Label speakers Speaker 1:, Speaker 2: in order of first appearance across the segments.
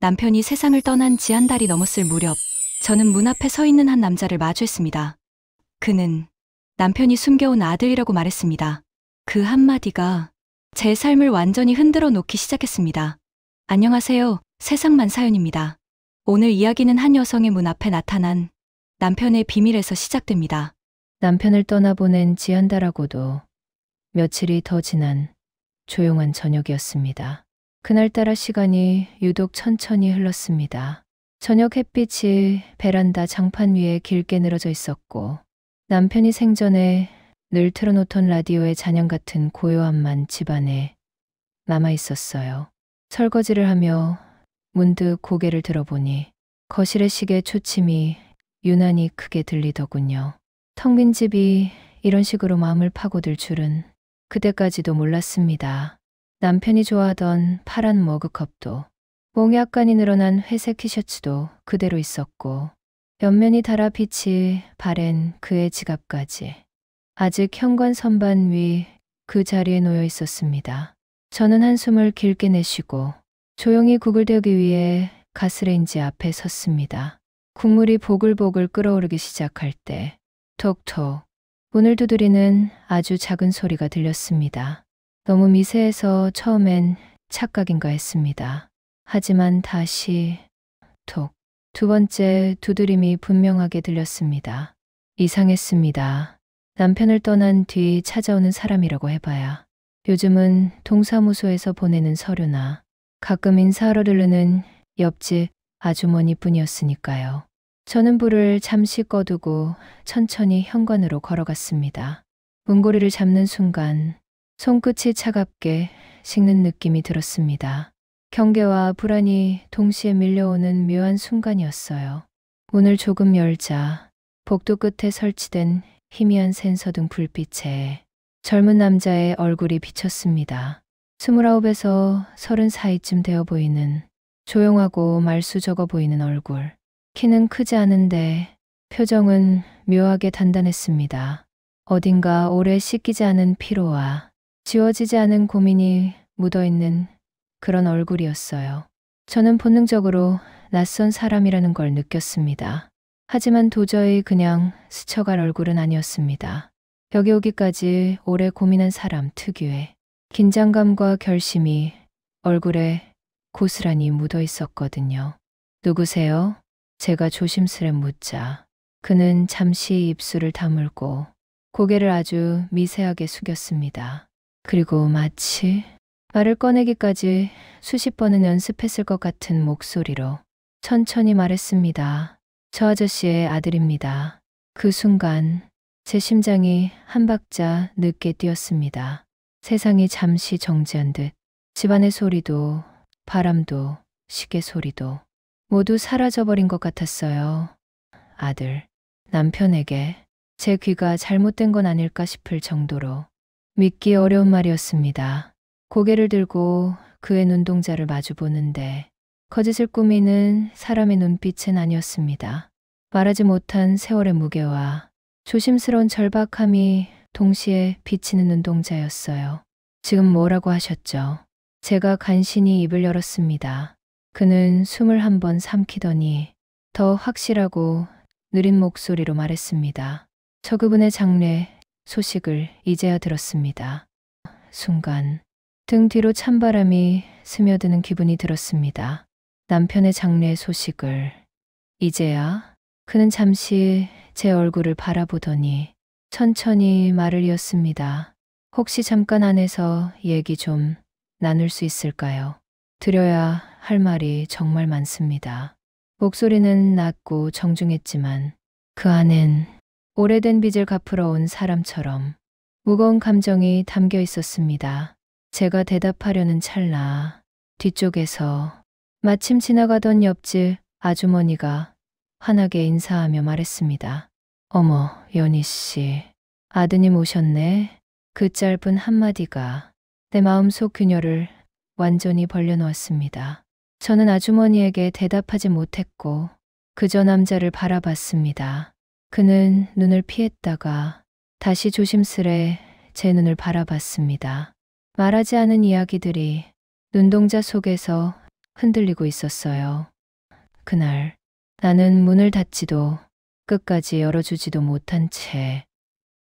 Speaker 1: 남편이 세상을 떠난 지 한 달이 넘었을 무렵, 저는 문 앞에 서 있는 한 남자를 마주했습니다. 그는 남편이 숨겨온 아들이라고 말했습니다. 그 한마디가 제 삶을 완전히 흔들어 놓기 시작했습니다. 안녕하세요. 세상만 사연입니다. 오늘 이야기는 한 여성의 문 앞에 나타난 남편의 비밀에서 시작됩니다.
Speaker 2: 남편을 떠나보낸 지 한 달하고도 며칠이 더 지난 조용한 저녁이었습니다. 그날따라 시간이 유독 천천히 흘렀습니다. 저녁 햇빛이 베란다 장판 위에 길게 늘어져 있었고 남편이 생전에 늘 틀어놓던 라디오의 잔향 같은 고요함만 집안에 남아 있었어요. 설거지를 하며 문득 고개를 들어보니 거실의 시계 초침이 유난히 크게 들리더군요. 텅 빈 집이 이런 식으로 마음을 파고들 줄은 그때까지도 몰랐습니다. 남편이 좋아하던 파란 머그컵도 몽이 약간이 늘어난 회색 티셔츠도 그대로 있었고 옆면이 달아 빛이 바랜 그의 지갑까지 아직 현관 선반 위 그 자리에 놓여 있었습니다. 저는 한숨을 길게 내쉬고 조용히 국을 데우기 위해 가스레인지 앞에 섰습니다. 국물이 보글보글 끓어오르기 시작할 때 톡톡 문을 두드리는 아주 작은 소리가 들렸습니다. 너무 미세해서 처음엔 착각인가 했습니다. 하지만 다시 톡 두 번째 두드림이 분명하게 들렸습니다. 이상했습니다. 남편을 떠난 뒤 찾아오는 사람이라고 해봐야 요즘은 동사무소에서 보내는 서류나 가끔 인사하러 들르는 옆집 아주머니뿐이었으니까요. 저는 불을 잠시 꺼두고 천천히 현관으로 걸어갔습니다. 문고리를 잡는 순간 손끝이 차갑게 식는 느낌이 들었습니다. 경계와 불안이 동시에 밀려오는 묘한 순간이었어요. 문을 조금 열자 복도 끝에 설치된 희미한 센서등 불빛에 젊은 남자의 얼굴이 비쳤습니다. 29에서 30 사이쯤 되어 보이는 조용하고 말수 적어 보이는 얼굴. 키는 크지 않은데 표정은 묘하게 단단했습니다. 어딘가 오래 씻기지 않은 피로와 지워지지 않은 고민이 묻어있는 그런 얼굴이었어요. 저는 본능적으로 낯선 사람이라는 걸 느꼈습니다. 하지만 도저히 그냥 스쳐갈 얼굴은 아니었습니다. 여기 오기까지 오래 고민한 사람 특유의 긴장감과 결심이 얼굴에 고스란히 묻어 있었거든요. 누구세요? 제가 조심스레 묻자 그는 잠시 입술을 다물고 고개를 아주 미세하게 숙였습니다. 그리고 마치 말을 꺼내기까지 수십 번은 연습했을 것 같은 목소리로 천천히 말했습니다. 저 아저씨의 아들입니다. 그 순간 제 심장이 한 박자 늦게 뛰었습니다. 세상이 잠시 정지한 듯 집안의 소리도 바람도 시계 소리도 모두 사라져버린 것 같았어요. 아들, 남편에게 제 귀가 잘못된 건 아닐까 싶을 정도로 믿기 어려운 말이었습니다. 고개를 들고 그의 눈동자를 마주 보는데 거짓을 꾸미는 사람의 눈빛은 아니었습니다. 말하지 못한 세월의 무게와 조심스러운 절박함이 동시에 비치는 눈동자였어요. 지금 뭐라고 하셨죠? 제가 간신히 입을 열었습니다. 그는 숨을 한 번 삼키더니 더 확실하고 느린 목소리로 말했습니다. 저 그분의 장례 소식을 이제야 들었습니다. 순간 등 뒤로 찬바람이 스며드는 기분이 들었습니다. 남편의 장례 소식을 이제야? 그는 잠시 제 얼굴을 바라보더니 천천히 말을 이었습니다. 혹시 잠깐 안에서 얘기 좀 나눌 수 있을까요? 드려야 할 말이 정말 많습니다. 목소리는 낮고 정중했지만 그 안엔 오래된 빚을 갚으러 온 사람처럼 무거운 감정이 담겨 있었습니다. 제가 대답하려는 찰나 뒤쪽에서 마침 지나가던 옆집 아주머니가 환하게 인사하며 말했습니다. 어머, 연희 씨, 아드님 오셨네. 그 짧은 한마디가 내 마음속 균열을 완전히 벌려놓았습니다. 저는 아주머니에게 대답하지 못했고 그저 남자를 바라봤습니다. 그는 눈을 피했다가 다시 조심스레 제 눈을 바라봤습니다. 말하지 않은 이야기들이 눈동자 속에서 흔들리고 있었어요. 그날 나는 문을 닫지도 끝까지 열어주지도 못한 채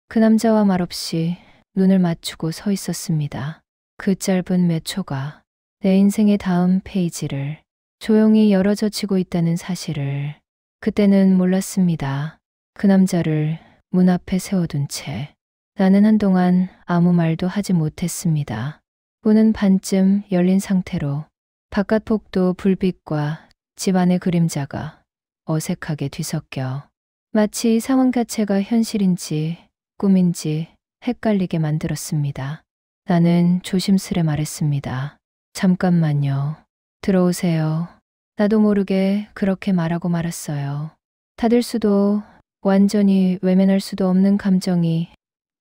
Speaker 2: 그 남자와 말없이 눈을 맞추고 서 있었습니다. 그 짧은 몇 초가 내 인생의 다음 페이지를 조용히 열어젖히고 있다는 사실을 그때는 몰랐습니다. 그 남자를 문 앞에 세워둔 채 나는 한동안 아무 말도 하지 못했습니다. 문은 반쯤 열린 상태로 바깥 폭도 불빛과 집 안의 그림자가 어색하게 뒤섞여 마치 상황 자체가 현실인지 꿈인지 헷갈리게 만들었습니다. 나는 조심스레 말했습니다. 잠깐만요. 들어오세요. 나도 모르게 그렇게 말하고 말았어요. 닫을 수도 완전히 외면할 수도 없는 감정이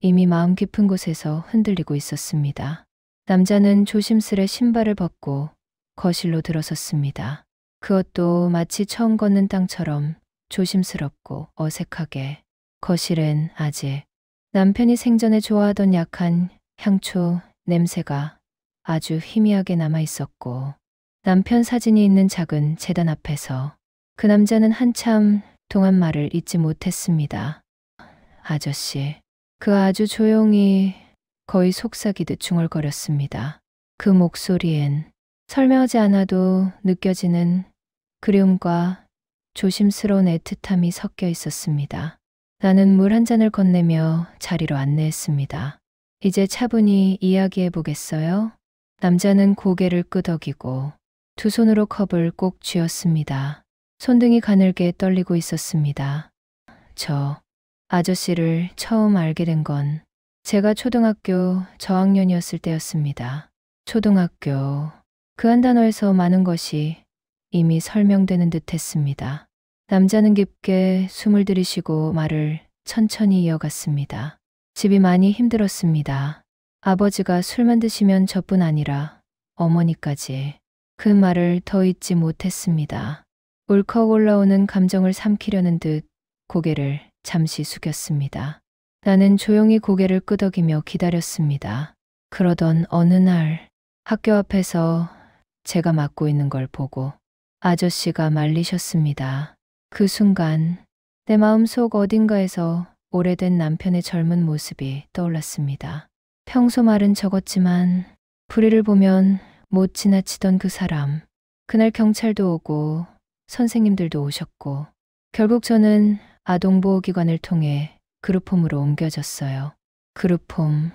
Speaker 2: 이미 마음 깊은 곳에서 흔들리고 있었습니다. 남자는 조심스레 신발을 벗고 거실로 들어섰습니다. 그것도 마치 처음 걷는 땅처럼 조심스럽고 어색하게. 거실엔 아직 남편이 생전에 좋아하던 약한 향초 냄새가 아주 희미하게 남아 있었고, 남편 사진이 있는 작은 재단 앞에서 그 남자는 한참 동안 말을 잇지 못했습니다. 아저씨. 그 아주 조용히 거의 속삭이듯 중얼거렸습니다. 그 목소리엔 설명하지 않아도 느껴지는 그리움과 조심스러운 애틋함이 섞여 있었습니다. 나는 물 한 잔을 건네며 자리로 안내했습니다. 이제 차분히 이야기해 보겠어요? 남자는 고개를 끄덕이고 두 손으로 컵을 꼭 쥐었습니다. 손등이 가늘게 떨리고 있었습니다. 저 아저씨를 처음 알게 된 건 제가 초등학교 저학년이었을 때였습니다. 초등학교. 그 한 단어에서 많은 것이 이미 설명되는 듯 했습니다. 남자는 깊게 숨을 들이쉬고 말을 천천히 이어갔습니다. 집이 많이 힘들었습니다. 아버지가 술만 드시면 저뿐 아니라 어머니까지. 그 말을 더 잊지 못했습니다. 울컥 올라오는 감정을 삼키려는 듯 고개를 잠시 숙였습니다. 나는 조용히 고개를 끄덕이며 기다렸습니다. 그러던 어느 날 학교 앞에서 제가 맡고 있는 걸 보고 아저씨가 말리셨습니다. 그 순간 내 마음속 어딘가에서 오래된 남편의 젊은 모습이 떠올랐습니다. 평소 말은 적었지만 불의를 보면 못 지나치던 그 사람. 그날 경찰도 오고 선생님들도 오셨고 결국 저는 아동보호기관을 통해 그룹홈으로 옮겨졌어요. 그룹홈.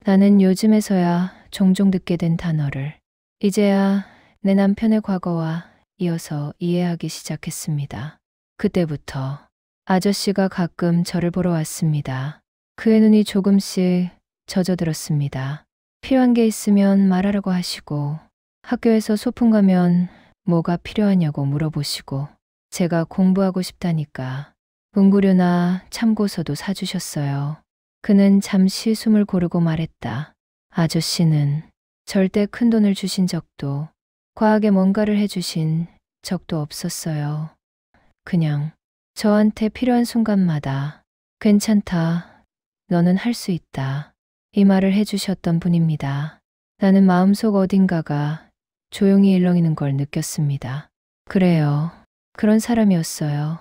Speaker 2: 나는 요즘에서야 종종 듣게 된 단어를 이제야 내 남편의 과거와 이어서 이해하기 시작했습니다. 그때부터 아저씨가 가끔 저를 보러 왔습니다. 그의 눈이 조금씩 젖어들었습니다. 필요한 게 있으면 말하라고 하시고 학교에서 소풍 가면 뭐가 필요하냐고 물어보시고 제가 공부하고 싶다니까 문구류나 참고서도 사주셨어요. 그는 잠시 숨을 고르고 말했다. 아저씨는 절대 큰 돈을 주신 적도 과하게 뭔가를 해주신 적도 없었어요. 그냥 저한테 필요한 순간마다 괜찮다. 너는 할 수 있다. 이 말을 해주셨던 분입니다. 나는 마음속 어딘가가 조용히 일렁이는 걸 느꼈습니다. 그래요. 그런 사람이었어요.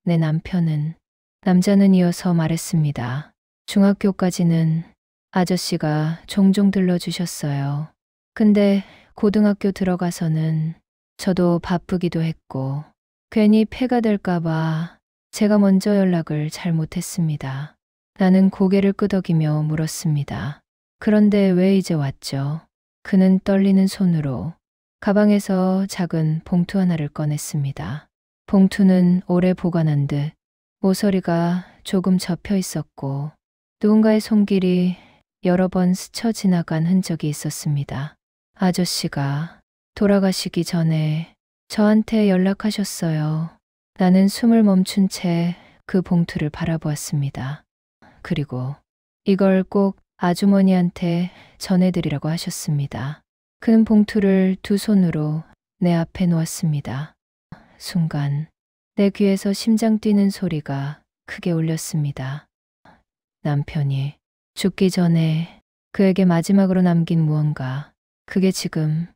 Speaker 2: 내 남편은. 남자는 이어서 말했습니다. 중학교까지는 아저씨가 종종 들러주셨어요. 근데 고등학교 들어가서는 저도 바쁘기도 했고 괜히 폐가 될까봐 제가 먼저 연락을 잘못했습니다. 나는 고개를 끄덕이며 물었습니다. 그런데 왜 이제 왔죠? 그는 떨리는 손으로 가방에서 작은 봉투 하나를 꺼냈습니다. 봉투는 오래 보관한 듯 모서리가 조금 접혀 있었고 누군가의 손길이 여러 번 스쳐 지나간 흔적이 있었습니다. 아저씨가 돌아가시기 전에 저한테 연락하셨어요. 나는 숨을 멈춘 채 그 봉투를 바라보았습니다. 그리고 이걸 꼭 아주머니한테 전해드리라고 하셨습니다. 그는 봉투를 두 손으로 내 앞에 놓았습니다. 순간 내 귀에서 심장 뛰는 소리가 크게 울렸습니다. 남편이 죽기 전에 그에게 마지막으로 남긴 무언가, 그게 지금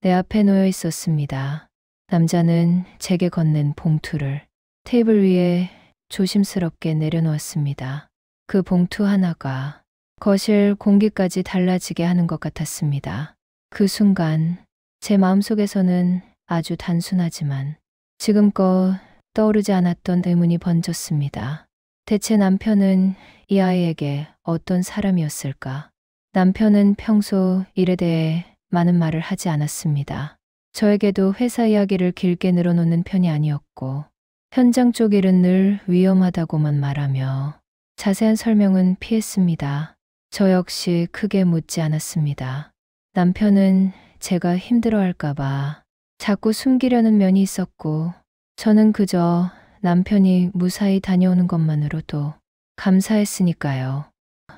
Speaker 2: 내 앞에 놓여 있었습니다. 남자는 제게 건넨 봉투를 테이블 위에 조심스럽게 내려놓았습니다. 그 봉투 하나가 거실 공기까지 달라지게 하는 것 같았습니다. 그 순간 제 마음속에서는 아주 단순하지만 지금껏 떠오르지 않았던 의문이 번졌습니다. 대체 남편은 이 아이에게 어떤 사람이었을까? 남편은 평소 일에 대해 많은 말을 하지 않았습니다. 저에게도 회사 이야기를 길게 늘어놓는 편이 아니었고 현장 쪽 일은 늘 위험하다고만 말하며 자세한 설명은 피했습니다. 저 역시 크게 묻지 않았습니다. 남편은 제가 힘들어할까봐 자꾸 숨기려는 면이 있었고 저는 그저 남편이 무사히 다녀오는 것만으로도 감사했으니까요.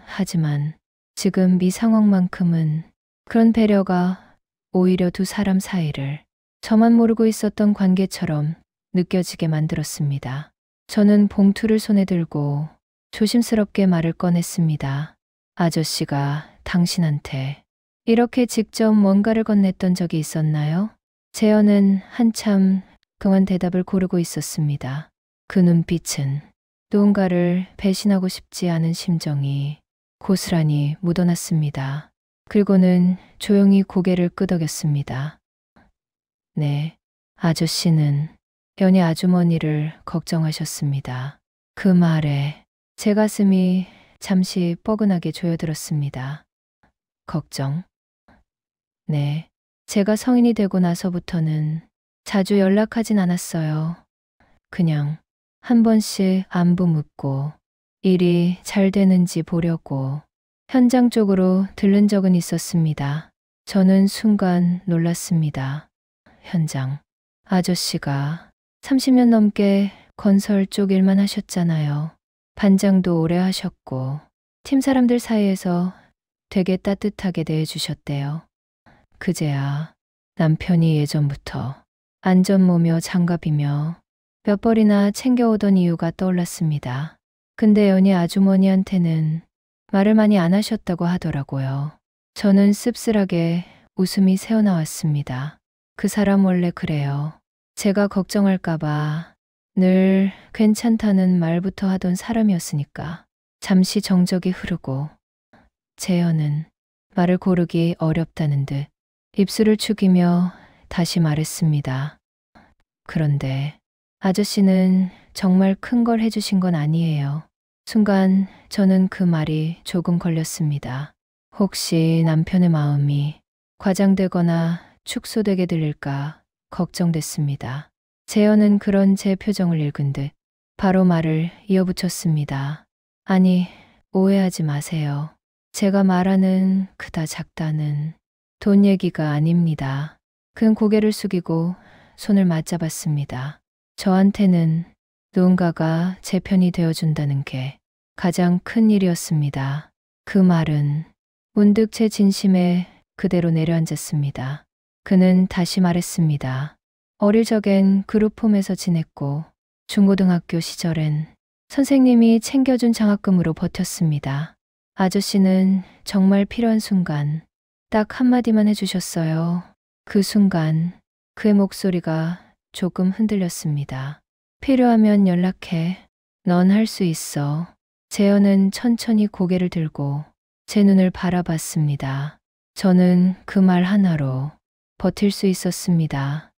Speaker 2: 하지만 지금 이 상황만큼은 그런 배려가 오히려 두 사람 사이를 저만 모르고 있었던 관계처럼 느껴지게 만들었습니다. 저는 봉투를 손에 들고 조심스럽게 말을 꺼냈습니다. 아저씨가 당신한테 이렇게 직접 뭔가를 건넸던 적이 있었나요? 재현은 한참 그만 대답을 고르고 있었습니다. 그 눈빛은 누군가를 배신하고 싶지 않은 심정이 고스란히 묻어났습니다. 그리고는 조용히 고개를 끄덕였습니다. 네, 아저씨는 연희 아주머니를 걱정하셨습니다. 그 말에 제 가슴이 잠시 뻐근하게 조여들었습니다. 걱정? 네, 제가 성인이 되고 나서부터는 자주 연락하진 않았어요. 그냥 한 번씩 안부 묻고 일이 잘 되는지 보려고 현장 쪽으로 들른 적은 있었습니다. 저는 순간 놀랐습니다. 현장. 아저씨가 30년 넘게 건설 쪽 일만 하셨잖아요. 반장도 오래 하셨고 팀 사람들 사이에서 되게 따뜻하게 대해주셨대요. 그제야 남편이 예전부터 안전모며 장갑이며 몇 벌이나 챙겨오던 이유가 떠올랐습니다. 근데 연희 아주머니한테는 말을 많이 안 하셨다고 하더라고요. 저는 씁쓸하게 웃음이 새어나왔습니다. 그 사람 원래 그래요. 제가 걱정할까봐 늘 괜찮다는 말부터 하던 사람이었으니까. 잠시 정적이 흐르고 재현은 말을 고르기 어렵다는 듯 입술을 축이며 다시 말했습니다. 그런데 아저씨는 정말 큰 걸 해주신 건 아니에요. 순간 저는 그 말이 조금 걸렸습니다. 혹시 남편의 마음이 과장되거나 축소되게 들릴까 걱정됐습니다. 재현은 그런 제 표정을 읽은 듯 바로 말을 이어붙였습니다. 아니, 오해하지 마세요. 제가 말하는 크다 작다는 돈 얘기가 아닙니다. 그는 고개를 숙이고 손을 맞잡았습니다. 저한테는 누군가가 제 편이 되어준다는 게 가장 큰 일이었습니다. 그 말은 문득 제 진심에 그대로 내려앉았습니다. 그는 다시 말했습니다. 어릴 적엔 그룹홈에서 지냈고 중고등학교 시절엔 선생님이 챙겨준 장학금으로 버텼습니다. 아저씨는 정말 필요한 순간 딱 한마디만 해주셨어요. 그 순간 그의 목소리가 조금 흔들렸습니다. 필요하면 연락해. 넌 할 수 있어. 재현은 천천히 고개를 들고 제 눈을 바라봤습니다. 저는 그 말 하나로 버틸 수 있었습니다.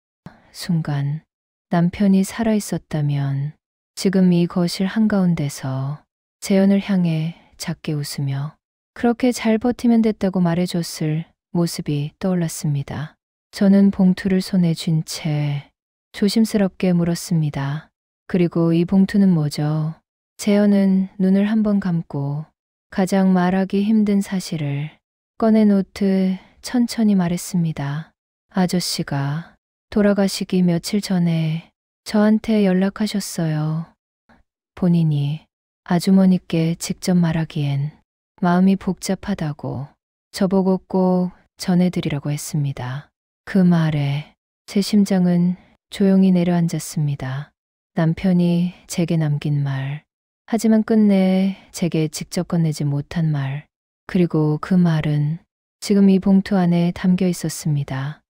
Speaker 2: 순간 남편이 살아있었다면 지금 이 거실 한가운데서 재현을 향해 작게 웃으며 그렇게 잘 버티면 됐다고 말해줬을 모습이 떠올랐습니다. 저는 봉투를 손에 쥔 채 조심스럽게 물었습니다. 그리고 이 봉투는 뭐죠? 재현은 눈을 한번 감고 가장 말하기 힘든 사실을 꺼내놓듯 천천히 말했습니다. 아저씨가 돌아가시기 며칠 전에 저한테 연락하셨어요. 본인이 아주머니께 직접 말하기엔 마음이 복잡하다고 저보고 꼭 전해드리라고 했습니다. 그 말에 제 심장은 조용히 내려앉았습니다. 남편이 제게 남긴 말, 하지만 끝내 제게 직접 건네지 못한 말, 그리고 그 말은 지금 이 봉투 안에 담겨 있었습니다.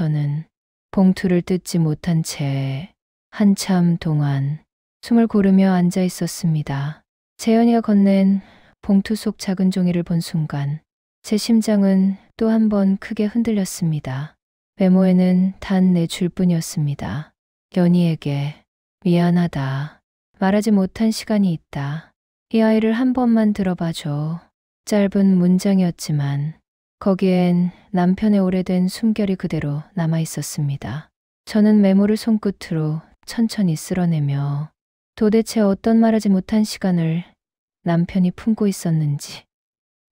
Speaker 2: 저는 봉투를 뜯지 못한 채 한참 동안 숨을 고르며 앉아 있었습니다. 재현이가 건넨 봉투 속 작은 종이를 본 순간 제 심장은 또 한 번 크게 흔들렸습니다. 메모에는 단 4줄뿐이었습니다. 연희에게 미안하다. 말하지 못한 시간이 있다. 이 아이를 한 번만 들어봐줘. 짧은 문장이었지만 거기엔 남편의 오래된 숨결이 그대로 남아 있었습니다. 저는 메모를 손끝으로 천천히 쓸어내며 도대체 어떤 말하지 못한 시간을 남편이 품고 있었는지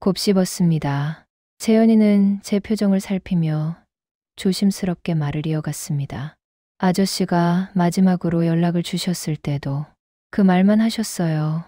Speaker 2: 곱씹었습니다. 재현이는 제 표정을 살피며 조심스럽게 말을 이어갔습니다. 아저씨가 마지막으로 연락을 주셨을 때도 그 말만 하셨어요.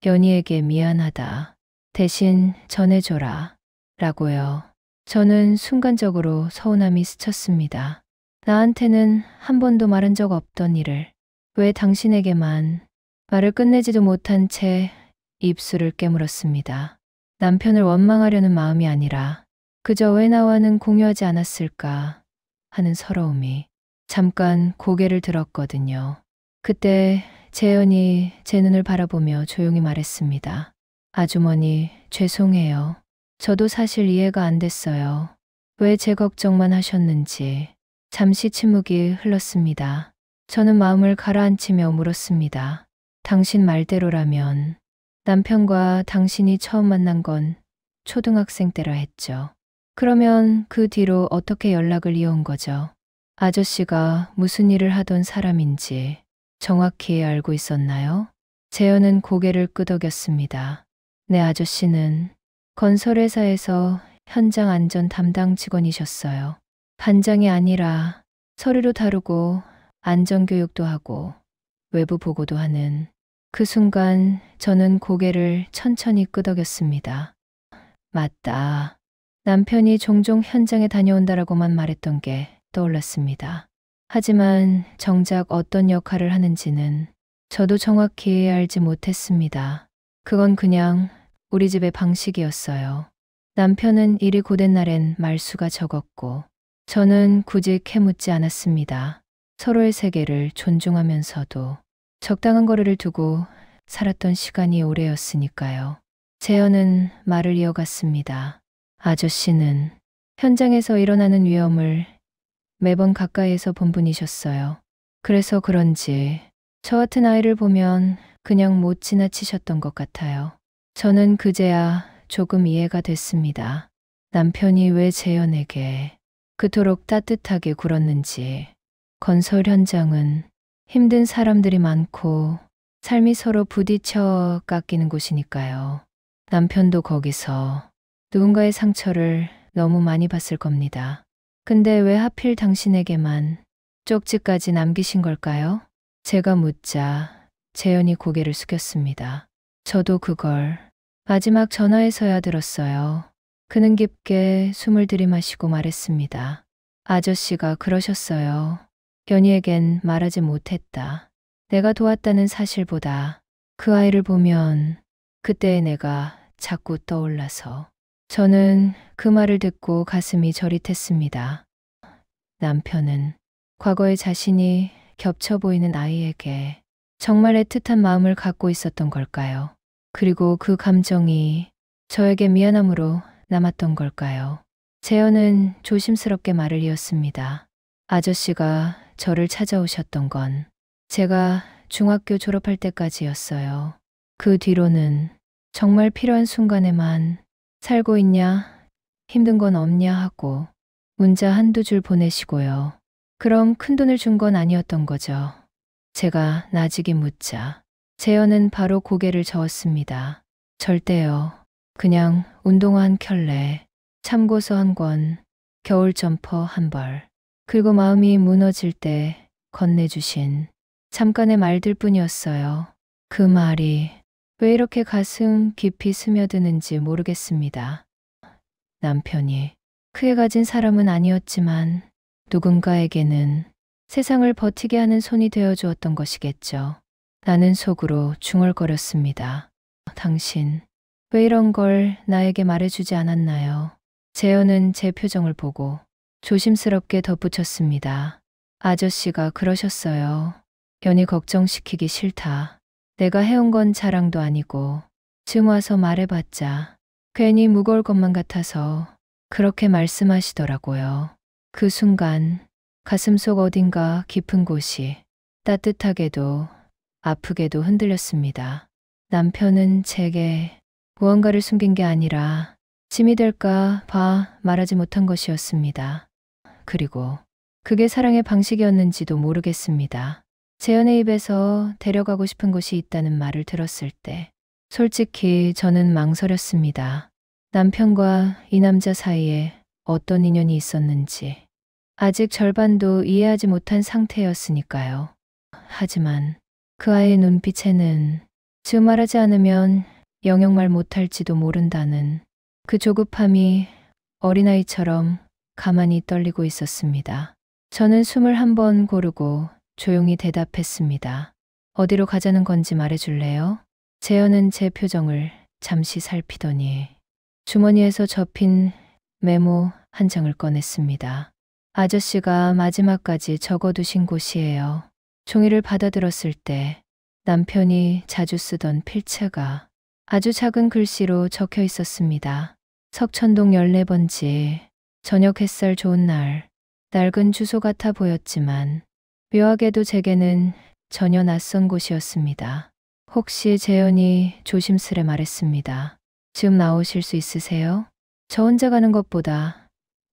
Speaker 2: 연희에게 미안하다. 대신 전해줘라. 라고요. 저는 순간적으로 서운함이 스쳤습니다. 나한테는 한 번도 말한 적 없던 일을 왜 당신에게만. 말을 끝내지도 못한 채 입술을 깨물었습니다. 남편을 원망하려는 마음이 아니라 그저 왜 나와는 공유하지 않았을까 하는 서러움이. 잠깐 고개를 들었거든요. 그때 재현이 제 눈을 바라보며 조용히 말했습니다. 아주머니, 죄송해요. 저도 사실 이해가 안 됐어요. 왜 제 걱정만 하셨는지. 잠시 침묵이 흘렀습니다. 저는 마음을 가라앉히며 물었습니다. 당신 말대로라면 남편과 당신이 처음 만난 건 초등학생 때라 했죠. 그러면 그 뒤로 어떻게 연락을 이어온 거죠? 아저씨가 무슨 일을 하던 사람인지 정확히 알고 있었나요? 재현은 고개를 끄덕였습니다. 네, 아저씨는 건설회사에서 현장 안전 담당 직원이셨어요. 반장이 아니라 서류도 다루고 안전교육도 하고 외부 보고도 하는. 그 순간 저는 고개를 천천히 끄덕였습니다. 맞다. 남편이 종종 현장에 다녀온다라고만 말했던 게 떠올랐습니다. 하지만 정작 어떤 역할을 하는지는 저도 정확히 알지 못했습니다. 그건 그냥 우리 집의 방식이었어요. 남편은 일이 고된 날엔 말수가 적었고 저는 굳이 캐묻지 않았습니다. 서로의 세계를 존중하면서도 적당한 거리를 두고 살았던 시간이 오래였으니까요. 재현은 말을 이어갔습니다. 아저씨는 현장에서 일어나는 위험을 매번 가까이에서 본 분이셨어요. 그래서 그런지 저 같은 아이를 보면 그냥 못 지나치셨던 것 같아요. 저는 그제야 조금 이해가 됐습니다. 남편이 왜 재현에게 그토록 따뜻하게 굴었는지. 건설 현장은 힘든 사람들이 많고 삶이 서로 부딪혀 깎이는 곳이니까요. 남편도 거기서 누군가의 상처를 너무 많이 봤을 겁니다. 근데 왜 하필 당신에게만 쪽지까지 남기신 걸까요? 제가 묻자 재현이 고개를 숙였습니다. 저도 그걸 마지막 전화에서야 들었어요. 그는 깊게 숨을 들이마시고 말했습니다. 아저씨가 그러셨어요. 연희에겐 말하지 못했다. 내가 도왔다는 사실보다 그 아이를 보면 그때의 내가 자꾸 떠올라서. 저는 그 말을 듣고 가슴이 저릿했습니다. 남편은 과거의 자신이 겹쳐 보이는 아이에게 정말 애틋한 마음을 갖고 있었던 걸까요? 그리고 그 감정이 저에게 미안함으로 남았던 걸까요? 재현은 조심스럽게 말을 이었습니다. 아저씨가 저를 찾아오셨던 건 제가 중학교 졸업할 때까지였어요. 그 뒤로는 정말 필요한 순간에만 살고 있냐, 힘든 건 없냐 하고 문자 한두 줄 보내시고요. 그럼 큰돈을 준 건 아니었던 거죠. 제가 나직이 묻자 재현은 바로 고개를 저었습니다. 절대요. 그냥 운동화 한 켤레, 참고서 한 권, 겨울 점퍼 한 벌, 그리고 마음이 무너질 때 건네주신 잠깐의 말들 뿐이었어요. 그 말이 왜 이렇게 가슴 깊이 스며드는지 모르겠습니다. 남편이 크게 가진 사람은 아니었지만 누군가에게는 세상을 버티게 하는 손이 되어주었던 것이겠죠. 나는 속으로 중얼거렸습니다. 당신, 왜 이런 걸 나에게 말해주지 않았나요? 재현은 제 표정을 보고 조심스럽게 덧붙였습니다. 아저씨가 그러셨어요. 연희 걱정시키기 싫다. 내가 해온 건 자랑도 아니고 지금 와서 말해봤자 괜히 무거울 것만 같아서 그렇게 말씀하시더라고요. 그 순간 가슴속 어딘가 깊은 곳이 따뜻하게도 아프게도 흔들렸습니다. 남편은 제게 무언가를 숨긴 게 아니라 짐이 될까 봐 말하지 못한 것이었습니다. 그리고 그게 사랑의 방식이었는지도 모르겠습니다. 재현의 입에서 데려가고 싶은 곳이 있다는 말을 들었을 때 솔직히 저는 망설였습니다. 남편과 이 남자 사이에 어떤 인연이 있었는지 아직 절반도 이해하지 못한 상태였으니까요. 하지만 그 아이의 눈빛에는 지금 말하지 않으면 영영말 못할지도 모른다는 그 조급함이 어린아이처럼 가만히 떨리고 있었습니다. 저는 숨을 한 번 고르고 조용히 대답했습니다. 어디로 가자는 건지 말해줄래요? 재현은 제 표정을 잠시 살피더니 주머니에서 접힌 메모 한 장을 꺼냈습니다. 아저씨가 마지막까지 적어두신 곳이에요. 종이를 받아들었을 때 남편이 자주 쓰던 필체가 아주 작은 글씨로 적혀 있었습니다. 석천동 14번지, 저녁 햇살 좋은 날, 낡은 주소 같아 보였지만 묘하게도 제게는 전혀 낯선 곳이었습니다. 혹시 재현이 조심스레 말했습니다. 지금 나오실 수 있으세요? 저 혼자 가는 것보다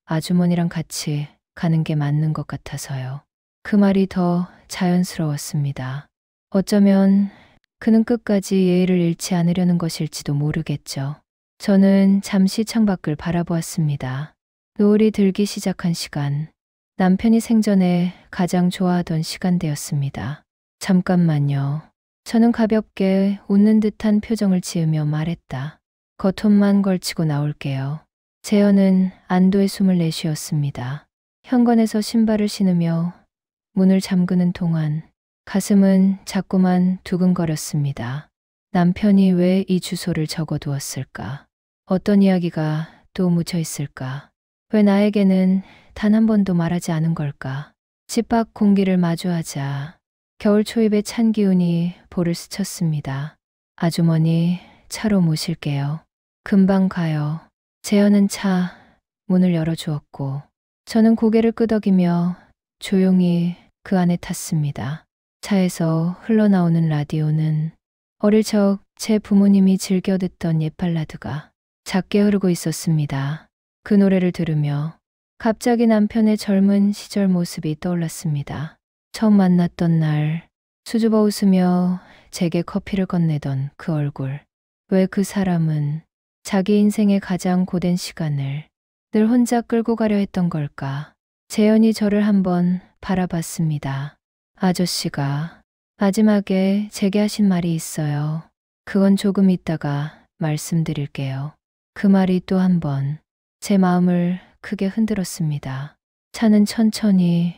Speaker 2: 아주머니랑 같이 가는 게 맞는 것 같아서요. 그 말이 더 자연스러웠습니다. 어쩌면 그는 끝까지 예의를 잃지 않으려는 것일지도 모르겠죠. 저는 잠시 창밖을 바라보았습니다. 노을이 들기 시작한 시간, 남편이 생전에 가장 좋아하던 시간대였습니다. 잠깐만요. 저는 가볍게 웃는 듯한 표정을 지으며 말했다. 겉옷만 걸치고 나올게요. 재현은 안도의 숨을 내쉬었습니다. 현관에서 신발을 신으며 문을 잠그는 동안 가슴은 자꾸만 두근거렸습니다. 남편이 왜 이 주소를 적어두었을까? 어떤 이야기가 또 묻혀 있을까? 왜 나에게는 단 한 번도 말하지 않은 걸까? 집 밖 공기를 마주하자 겨울 초입의 찬 기운이 볼을 스쳤습니다. 아주머니, 차로 모실게요. 금방 가요. 재현은 차 문을 열어주었고 저는 고개를 끄덕이며 조용히 그 안에 탔습니다. 차에서 흘러나오는 라디오는 어릴 적 제 부모님이 즐겨 듣던 옛 발라드가 작게 흐르고 있었습니다. 그 노래를 들으며 갑자기 남편의 젊은 시절 모습이 떠올랐습니다. 처음 만났던 날 수줍어 웃으며 제게 커피를 건네던 그 얼굴. 왜 그 사람은 자기 인생의 가장 고된 시간을 늘 혼자 끌고 가려 했던 걸까? 재현이 저를 한번 바라봤습니다. 아저씨가 마지막에 제게 하신 말이 있어요. 그건 조금 있다가 말씀드릴게요. 그 말이 또 한 번 제 마음을 크게 흔들었습니다. 차는 천천히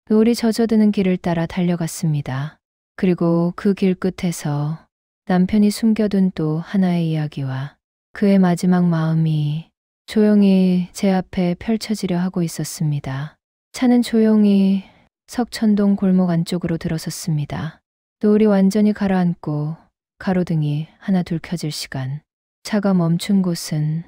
Speaker 2: 노을이 젖어드는 길을 따라 달려갔습니다. 그리고 그 길 끝에서 남편이 숨겨둔 또 하나의 이야기와 그의 마지막 마음이 조용히 제 앞에 펼쳐지려 하고 있었습니다. 차는 조용히 석천동 골목 안쪽으로 들어섰습니다. 노을이 완전히 가라앉고 가로등이 하나둘 켜질 시간. 차가 멈춘 곳은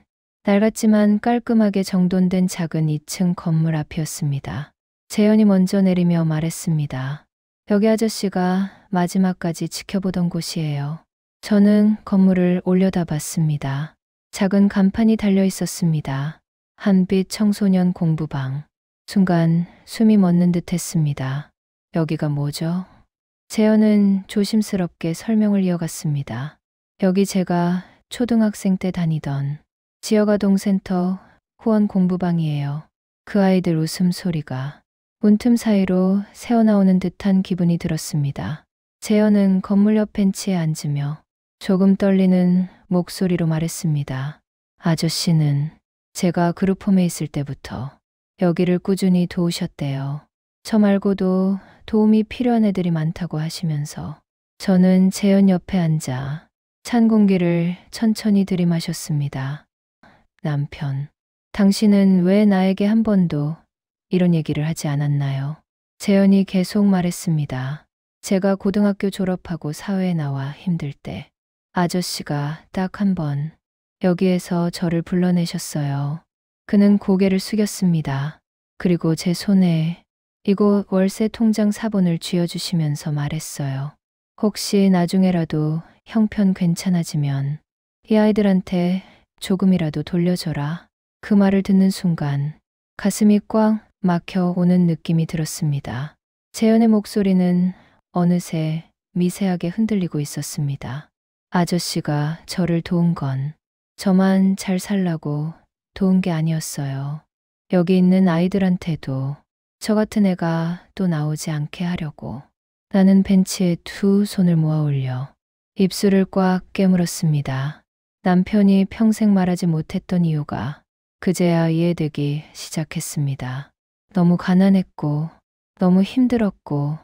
Speaker 2: 낡았지만 깔끔하게 정돈된 작은 2층 건물 앞이었습니다. 재현이 먼저 내리며 말했습니다. 여기 아저씨가 마지막까지 지켜보던 곳이에요. 저는 건물을 올려다봤습니다. 작은 간판이 달려 있었습니다. 한빛 청소년 공부방. 순간 숨이 멎는 듯 했습니다. 여기가 뭐죠? 재현은 조심스럽게 설명을 이어갔습니다. 여기 제가 초등학생 때 다니던 지역아동센터 후원 공부방이에요. 그 아이들 웃음소리가 문틈 사이로 새어나오는 듯한 기분이 들었습니다. 재현은 건물 옆 벤치에 앉으며 조금 떨리는 목소리로 말했습니다. 아저씨는 제가 그룹홈에 있을 때부터 여기를 꾸준히 도우셨대요. 저 말고도 도움이 필요한 애들이 많다고 하시면서 저는 재현 옆에 앉아 찬 공기를 천천히 들이마셨습니다. 남편, 당신은 왜 나에게 한 번도 이런 얘기를 하지 않았나요? 재현이 계속 말했습니다. 제가 고등학교 졸업하고 사회에 나와 힘들 때 아저씨가 딱 한 번 여기에서 저를 불러내셨어요. 그는 고개를 숙였습니다. 그리고 제 손에 이곳 월세 통장 사본을 쥐어주시면서 말했어요. 혹시 나중에라도 형편 괜찮아지면 이 아이들한테 조금이라도 돌려줘라. 그 말을 듣는 순간 가슴이 꽉 막혀 오는 느낌이 들었습니다. 재현의 목소리는 어느새 미세하게 흔들리고 있었습니다. 아저씨가 저를 도운 건 저만 잘 살라고 도운 게 아니었어요. 여기 있는 아이들한테도 저 같은 애가 또 나오지 않게 하려고. 나는 벤치에 두 손을 모아 올려 입술을 꽉 깨물었습니다. 남편이 평생 말하지 못했던 이유가 그제야 이해되기 시작했습니다. 너무 가난했고, 너무 힘들었고,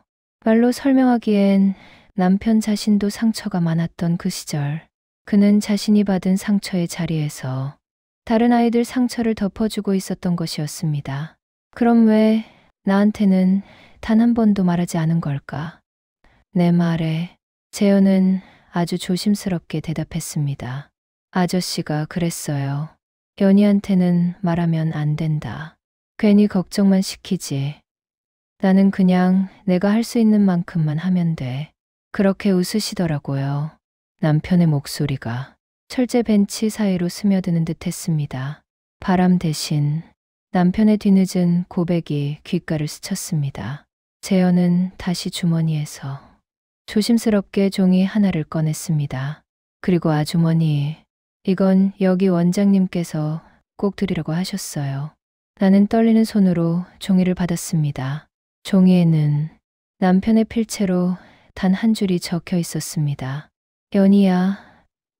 Speaker 2: 말로 설명하기엔 남편 자신도 상처가 많았던 그 시절, 그는 자신이 받은 상처의 자리에서 다른 아이들 상처를 덮어주고 있었던 것이었습니다. 그럼 왜 나한테는 단 한 번도 말하지 않은 걸까? 내 말에 재현은 아주 조심스럽게 대답했습니다. 아저씨가 그랬어요. 연희한테는 말하면 안 된다. 괜히 걱정만 시키지. 나는 그냥 내가 할 수 있는 만큼만 하면 돼. 그렇게 웃으시더라고요. 남편의 목소리가 철제 벤치 사이로 스며드는 듯 했습니다. 바람 대신 남편의 뒤늦은 고백이 귓가를 스쳤습니다. 재현은 다시 주머니에서 조심스럽게 종이 하나를 꺼냈습니다. 그리고 아주머니, 이건 여기 원장님께서 꼭 드리라고 하셨어요. 나는 떨리는 손으로 종이를 받았습니다. 종이에는 남편의 필체로 단 한 줄이 적혀 있었습니다. 연희야,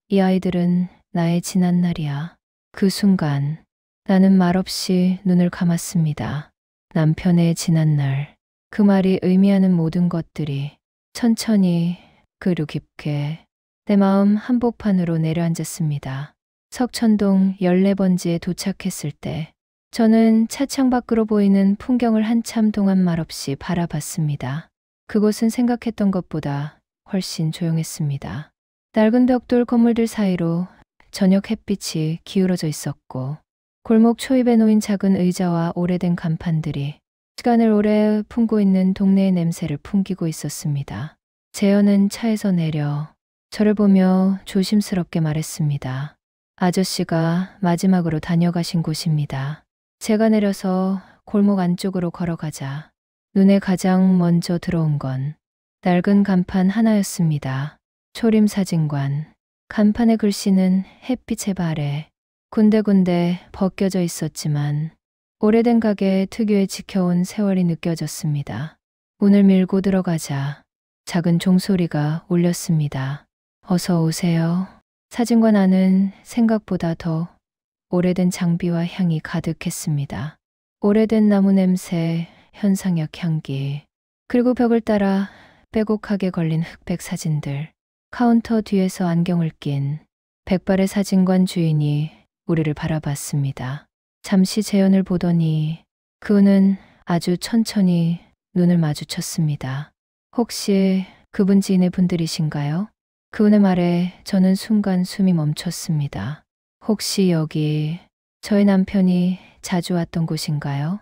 Speaker 2: 이 아이들은 나의 지난 날이야. 그 순간 나는 말없이 눈을 감았습니다. 남편의 지난 날, 그 말이 의미하는 모든 것들이 천천히 그리고 깊게 내 마음 한복판으로 내려앉았습니다. 석천동 14번지에 도착했을 때 저는 차창 밖으로 보이는 풍경을 한참 동안 말없이 바라봤습니다. 그곳은 생각했던 것보다 훨씬 조용했습니다. 낡은 벽돌 건물들 사이로 저녁 햇빛이 기울어져 있었고 골목 초입에 놓인 작은 의자와 오래된 간판들이 시간을 오래 품고 있는 동네의 냄새를 풍기고 있었습니다. 재현은 차에서 내려 저를 보며 조심스럽게 말했습니다. 아저씨가 마지막으로 다녀가신 곳입니다. 제가 내려서 골목 안쪽으로 걸어가자 눈에 가장 먼저 들어온 건 낡은 간판 하나였습니다. 초림사진관. 간판의 글씨는 햇빛에 발해 군데군데 벗겨져 있었지만 오래된 가게의 특유의 지켜온 세월이 느껴졌습니다. 문을 밀고 들어가자 작은 종소리가 울렸습니다. 어서 오세요. 사진관 안은 생각보다 더 오래된 장비와 향이 가득했습니다. 오래된 나무 냄새, 현상약 향기, 그리고 벽을 따라 빼곡하게 걸린 흑백 사진들. 카운터 뒤에서 안경을 낀 백발의 사진관 주인이 우리를 바라봤습니다. 잠시 재현을 보더니 그는 아주 천천히 눈을 마주쳤습니다. 혹시 그분 지인의 분들이신가요? 그분의 말에 저는 순간 숨이 멈췄습니다. 혹시 여기 저희 남편이 자주 왔던 곳인가요?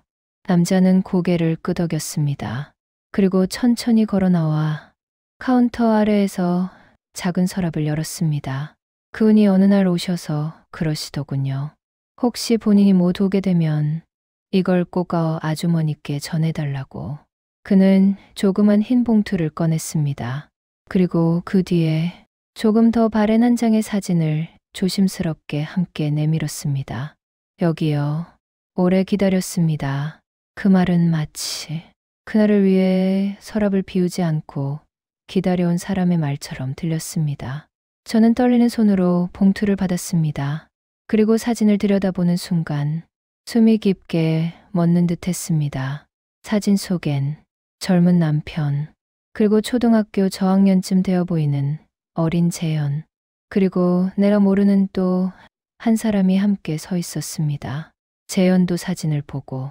Speaker 2: 남자는 고개를 끄덕였습니다. 그리고 천천히 걸어 나와 카운터 아래에서 작은 서랍을 열었습니다. 그분이 어느 날 오셔서 그러시더군요. 혹시 본인이 못 오게 되면 이걸 꼭 아주머니께 전해달라고. 그는 조그만 흰 봉투를 꺼냈습니다. 그리고 그 뒤에 조금 더 바랜 한 장의 사진을 조심스럽게 함께 내밀었습니다. 여기요. 오래 기다렸습니다. 그 말은 마치 그날을 위해 서랍을 비우지 않고 기다려온 사람의 말처럼 들렸습니다. 저는 떨리는 손으로 봉투를 받았습니다. 그리고 사진을 들여다보는 순간 숨이 깊게 멎는 듯 했습니다. 사진 속엔 젊은 남편, 그리고 초등학교 저학년쯤 되어 보이는 어린 재현, 그리고 내가 모르는 또 한 사람이 함께 서 있었습니다. 재현도 사진을 보고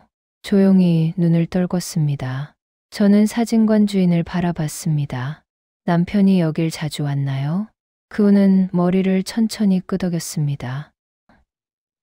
Speaker 2: 조용히 눈을 떨궜습니다. 저는 사진관 주인을 바라봤습니다. 남편이 여길 자주 왔나요? 그분은 머리를 천천히 끄덕였습니다.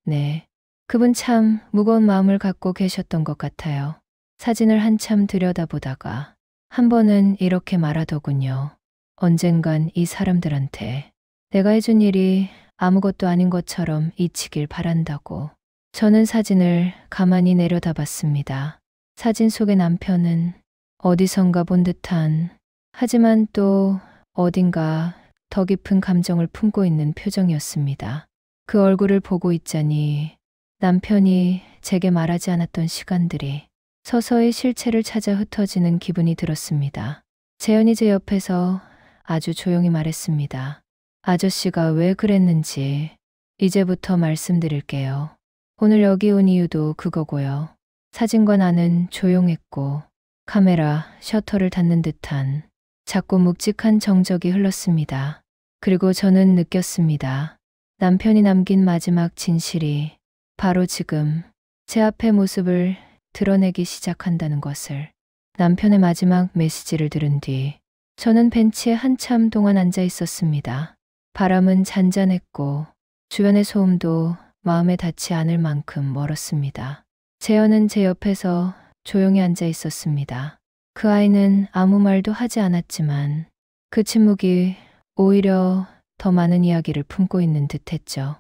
Speaker 2: 네. 그분 참 무거운 마음을 갖고 계셨던 것 같아요. 사진을 한참 들여다보다가 한 번은 이렇게 말하더군요. 언젠간 이 사람들한테 내가 해준 일이 아무것도 아닌 것처럼 잊히길 바란다고. 저는 사진을 가만히 내려다봤습니다. 사진 속의 남편은 어디선가 본 듯한, 하지만 또 어딘가 더 깊은 감정을 품고 있는 표정이었습니다. 그 얼굴을 보고 있자니 남편이 제게 말하지 않았던 시간들이 서서히 실체를 찾아 흩어지는 기분이 들었습니다. 재현이 제 옆에서 아주 조용히 말했습니다. 아저씨가 왜 그랬는지 이제부터 말씀드릴게요. 오늘 여기 온 이유도 그거고요. 사진관 안은 조용했고 카메라 셔터를 닫는 듯한 작고 묵직한 정적이 흘렀습니다. 그리고 저는 느꼈습니다. 남편이 남긴 마지막 진실이 바로 지금 제 앞의 모습을 드러내기 시작한다는 것을. 남편의 마지막 메시지를 들은 뒤 저는 벤치에 한참 동안 앉아 있었습니다. 바람은 잔잔했고 주변의 소음도 마음에 닿지 않을 만큼 멀었습니다. 재현은 제 옆에서 조용히 앉아 있었습니다. 그 아이는 아무 말도 하지 않았지만 그 침묵이 오히려 더 많은 이야기를 품고 있는 듯했죠.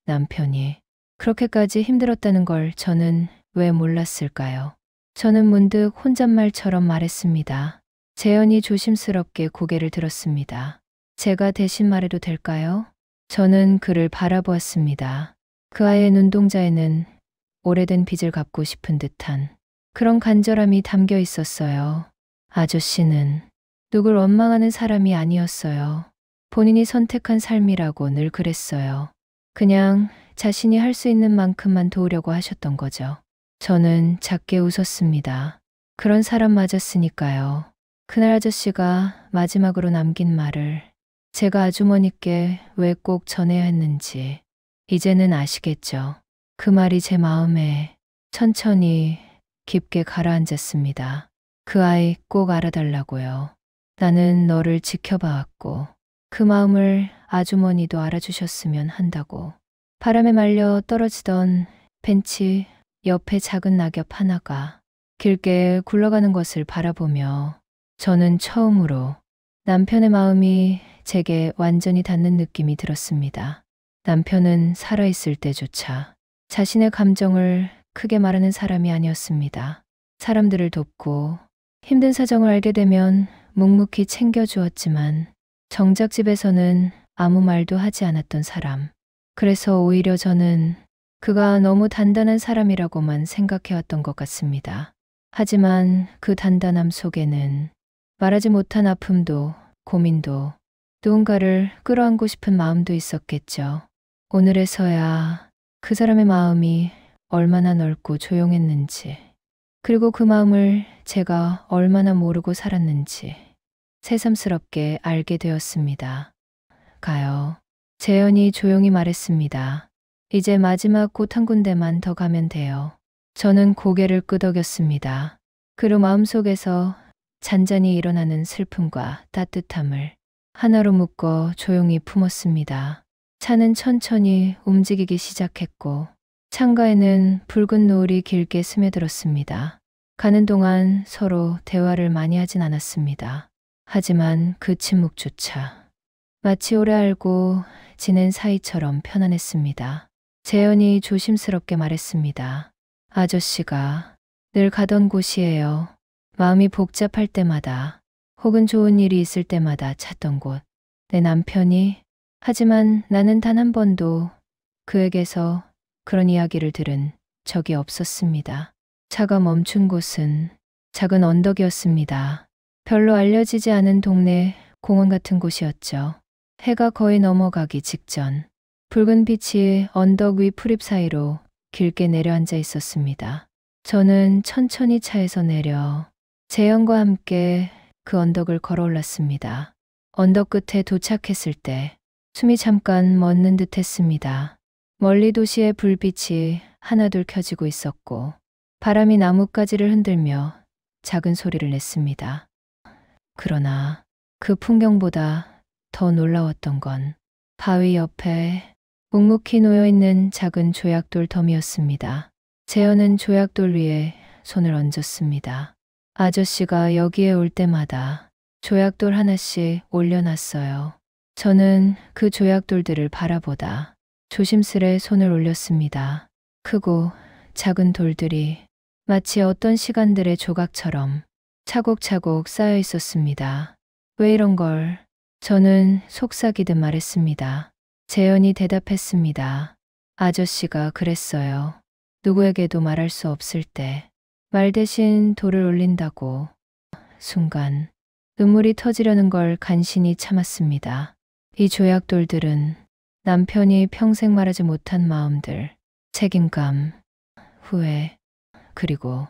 Speaker 2: 남편이 그렇게까지 힘들었다는 걸 저는 왜 몰랐을까요? 저는 문득 혼잣말처럼 말했습니다. 재현이 조심스럽게 고개를 들었습니다. 제가 대신 말해도 될까요? 저는 그를 바라보았습니다. 그 아이의 눈동자에는 오래된 빚을 갚고 싶은 듯한 그런 간절함이 담겨 있었어요. 아저씨는 누굴 원망하는 사람이 아니었어요. 본인이 선택한 삶이라고 늘 그랬어요. 그냥 자신이 할 수 있는 만큼만 도우려고 하셨던 거죠. 저는 작게 웃었습니다. 그런 사람 맞았으니까요. 그날 아저씨가 마지막으로 남긴 말을 제가 아주머니께 왜 꼭 전해야 했는지 이제는 아시겠죠. 그 말이 제 마음에 천천히 깊게 가라앉았습니다. 그 아이 꼭 알아달라고요. 나는 너를 지켜봐왔고 그 마음을 아주머니도 알아주셨으면 한다고. 바람에 말려 떨어지던 벤치 옆에 작은 낙엽 하나가 길게 굴러가는 것을 바라보며 저는 처음으로 남편의 마음이 제게 완전히 닿는 느낌이 들었습니다. 남편은 살아있을 때조차 자신의 감정을 크게 말하는 사람이 아니었습니다. 사람들을 돕고 힘든 사정을 알게 되면 묵묵히 챙겨주었지만 정작 집에서는 아무 말도 하지 않았던 사람. 그래서 오히려 저는 그가 너무 단단한 사람이라고만 생각해왔던 것 같습니다. 하지만 그 단단함 속에는 말하지 못한 아픔도 고민도 누군가를 끌어안고 싶은 마음도 있었겠죠. 오늘에서야 그 사람의 마음이 얼마나 넓고 조용했는지, 그리고 그 마음을 제가 얼마나 모르고 살았는지 새삼스럽게 알게 되었습니다. 가요. 재현이 조용히 말했습니다. 이제 마지막 곳 한 군데만 더 가면 돼요. 저는 고개를 끄덕였습니다. 그리고 마음속에서 잔잔히 일어나는 슬픔과 따뜻함을 하나로 묶어 조용히 품었습니다. 차는 천천히 움직이기 시작했고 창가에는 붉은 노을이 길게 스며들었습니다. 가는 동안 서로 대화를 많이 하진 않았습니다. 하지만 그 침묵조차 마치 오래 알고 지낸 사이처럼 편안했습니다. 재현이 조심스럽게 말했습니다. 아저씨가 늘 가던 곳이에요. 마음이 복잡할 때마다 혹은 좋은 일이 있을 때마다 찾던 곳. 내 남편이. 하지만 나는 단 한 번도 그에게서 그런 이야기를 들은 적이 없었습니다. 차가 멈춘 곳은 작은 언덕이었습니다. 별로 알려지지 않은 동네 공원 같은 곳이었죠. 해가 거의 넘어가기 직전 붉은 빛이 언덕 위 풀잎 사이로 길게 내려앉아 있었습니다. 저는 천천히 차에서 내려 재현과 함께 그 언덕을 걸어 올랐습니다. 언덕 끝에 도착했을 때 숨이 잠깐 멎는 듯 했습니다. 멀리 도시의 불빛이 하나둘 켜지고 있었고 바람이 나뭇가지를 흔들며 작은 소리를 냈습니다. 그러나 그 풍경보다 더 놀라웠던 건 바위 옆에 묵묵히 놓여있는 작은 조약돌 덤이었습니다. 재현은 조약돌 위에 손을 얹었습니다. 아저씨가 여기에 올 때마다 조약돌 하나씩 올려놨어요. 저는 그 조약돌들을 바라보다 조심스레 손을 올렸습니다. 크고 작은 돌들이 마치 어떤 시간들의 조각처럼 차곡차곡 쌓여 있었습니다. 왜 이런 걸? 저는 속삭이듯 말했습니다. 재현이 대답했습니다. 아저씨가 그랬어요. 누구에게도 말할 수 없을 때 말 대신 돌을 올린다고. 순간 눈물이 터지려는 걸 간신히 참았습니다. 이 조약돌들은 남편이 평생 말하지 못한 마음들, 책임감, 후회, 그리고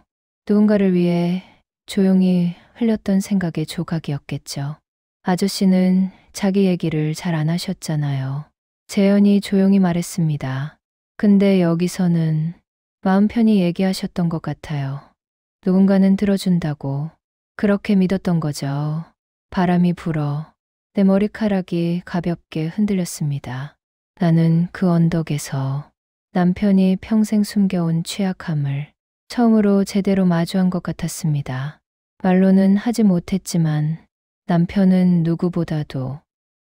Speaker 2: 누군가를 위해 조용히 흘렸던 생각의 조각이었겠죠. 아저씨는 자기 얘기를 잘 안 하셨잖아요. 재현이 조용히 말했습니다. 근데 여기서는 마음 편히 얘기하셨던 것 같아요. 누군가는 들어준다고 그렇게 믿었던 거죠. 바람이 불어 내 머리카락이 가볍게 흔들렸습니다. 나는 그 언덕에서 남편이 평생 숨겨온 취약함을 처음으로 제대로 마주한 것 같았습니다. 말로는 하지 못했지만 남편은 누구보다도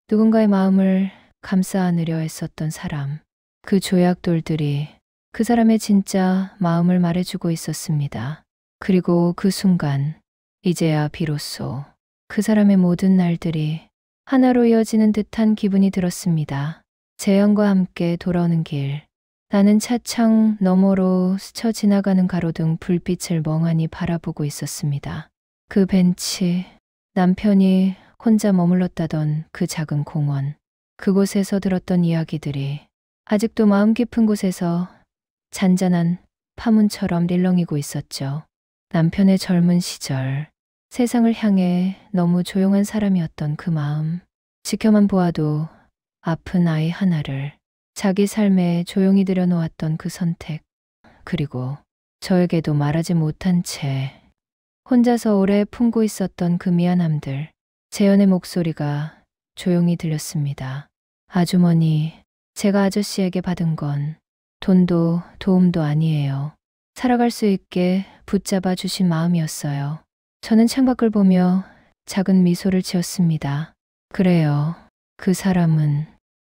Speaker 2: 누군가의 마음을 감싸 안으려 했었던 사람. 그 조약돌들이 그 사람의 진짜 마음을 말해주고 있었습니다. 그리고 그 순간 이제야 비로소 그 사람의 모든 날들이 하나로 이어지는 듯한 기분이 들었습니다. 재현과 함께 돌아오는 길. 나는 차창 너머로 스쳐 지나가는 가로등 불빛을 멍하니 바라보고 있었습니다. 그 벤치, 남편이 혼자 머물렀다던 그 작은 공원, 그곳에서 들었던 이야기들이 아직도 마음 깊은 곳에서 잔잔한 파문처럼 릴렁이고 있었죠. 남편의 젊은 시절, 세상을 향해 너무 조용한 사람이었던 그 마음, 지켜만 보아도 아픈 아이 하나를 자기 삶에 조용히 들여놓았던 그 선택, 그리고 저에게도 말하지 못한 채 혼자서 오래 품고 있었던 그 미안함들. 재현의 목소리가 조용히 들렸습니다. 아주머니, 제가 아저씨에게 받은 건 돈도 도움도 아니에요. 살아갈 수 있게 붙잡아 주신 마음이었어요. 저는 창밖을 보며 작은 미소를 지었습니다. 그래요. 그 사람은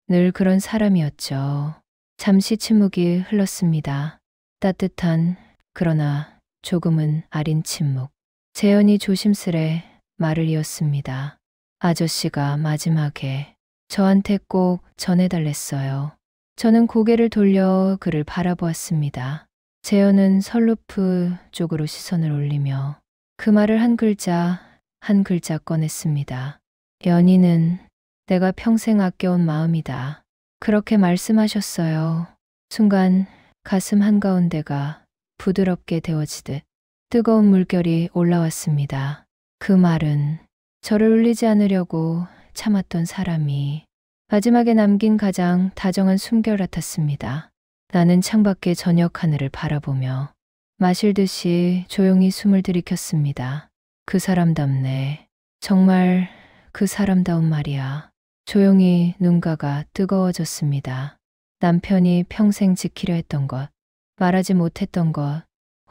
Speaker 2: 늘 그런 사람이었죠. 잠시 침묵이 흘렀습니다. 따뜻한, 그러나 조금은 아린 침묵. 재현이 조심스레 말을 이었습니다. 아저씨가 마지막에 저한테 꼭 전해달랬어요. 저는 고개를 돌려 그를 바라보았습니다. 재현은 선루프 쪽으로 시선을 올리며 그 말을 한 글자 한 글자 꺼냈습니다. 연인은 내가 평생 아껴온 마음이다. 그렇게 말씀하셨어요. 순간 가슴 한가운데가 부드럽게 데워지듯 뜨거운 물결이 올라왔습니다. 그 말은 저를 울리지 않으려고 참았던 사람이 마지막에 남긴 가장 다정한 숨결 같았습니다. 나는 창밖의 저녁 하늘을 바라보며 마실 듯이 조용히 숨을 들이켰습니다. 그 사람답네. 정말 그 사람다운 말이야. 조용히 눈가가 뜨거워졌습니다. 남편이 평생 지키려 했던 것, 말하지 못했던 것,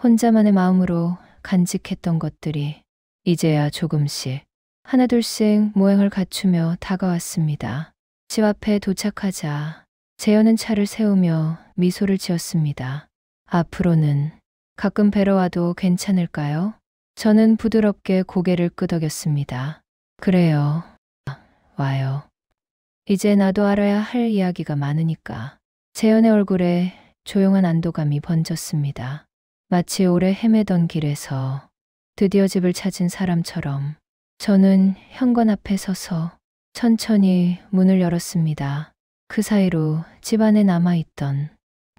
Speaker 2: 혼자만의 마음으로 간직했던 것들이 이제야 조금씩 하나둘씩 모양을 갖추며 다가왔습니다. 집 앞에 도착하자 재현은 차를 세우며 미소를 지었습니다. 앞으로는 가끔 뵈러 와도 괜찮을까요? 저는 부드럽게 고개를 끄덕였습니다. 그래요. 와요. 이제 나도 알아야 할 이야기가 많으니까. 재현의 얼굴에 조용한 안도감이 번졌습니다. 마치 오래 헤매던 길에서 드디어 집을 찾은 사람처럼 저는 현관 앞에 서서 천천히 문을 열었습니다. 그 사이로 집 안에 남아있던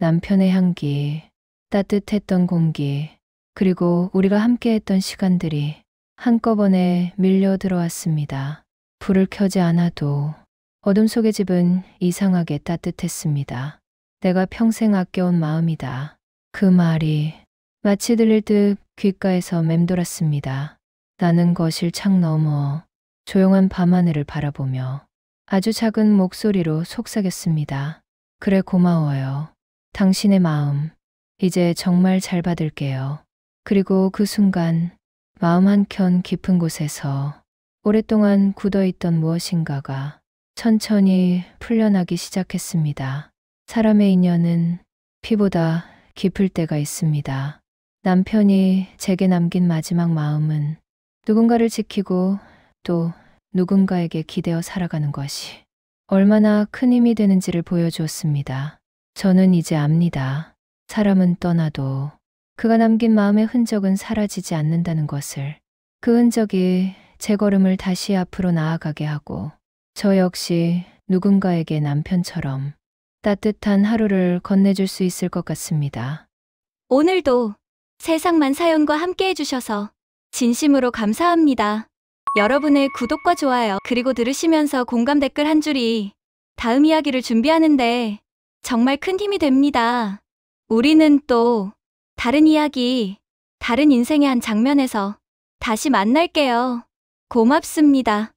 Speaker 2: 남편의 향기, 따뜻했던 공기, 그리고 우리가 함께했던 시간들이 한꺼번에 밀려 들어왔습니다. 불을 켜지 않아도 어둠 속의 집은 이상하게 따뜻했습니다. 내가 평생 아껴온 마음이다. 그 말이 마치 들릴 듯 귓가에서 맴돌았습니다. 나는 거실 창 너머 조용한 밤하늘을 바라보며 아주 작은 목소리로 속삭였습니다. 그래, 고마워요. 당신의 마음, 이제 정말 잘 받을게요. 그리고 그 순간 마음 한켠 깊은 곳에서 오랫동안 굳어있던 무엇인가가 천천히 풀려나기 시작했습니다. 사람의 인연은 피보다 깊을 때가 있습니다. 남편이 제게 남긴 마지막 마음은 누군가를 지키고 또 누군가에게 기대어 살아가는 것이 얼마나 큰 힘이 되는지를 보여주었습니다. 저는 이제 압니다. 사람은 떠나도 그가 남긴 마음의 흔적은 사라지지 않는다는 것을. 그 흔적이 제 걸음을 다시 앞으로 나아가게 하고 저 역시 누군가에게 남편처럼 따뜻한 하루를 건네줄 수 있을 것 같습니다.
Speaker 1: 오늘도 세상만 사연과 함께 해주셔서 진심으로 감사합니다. 여러분의 구독과 좋아요, 그리고 들으시면서 공감 댓글 한 줄이 다음 이야기를 준비하는데 정말 큰 힘이 됩니다. 우리는 또 다른 이야기, 다른 인생의 한 장면에서 다시 만날게요. 고맙습니다.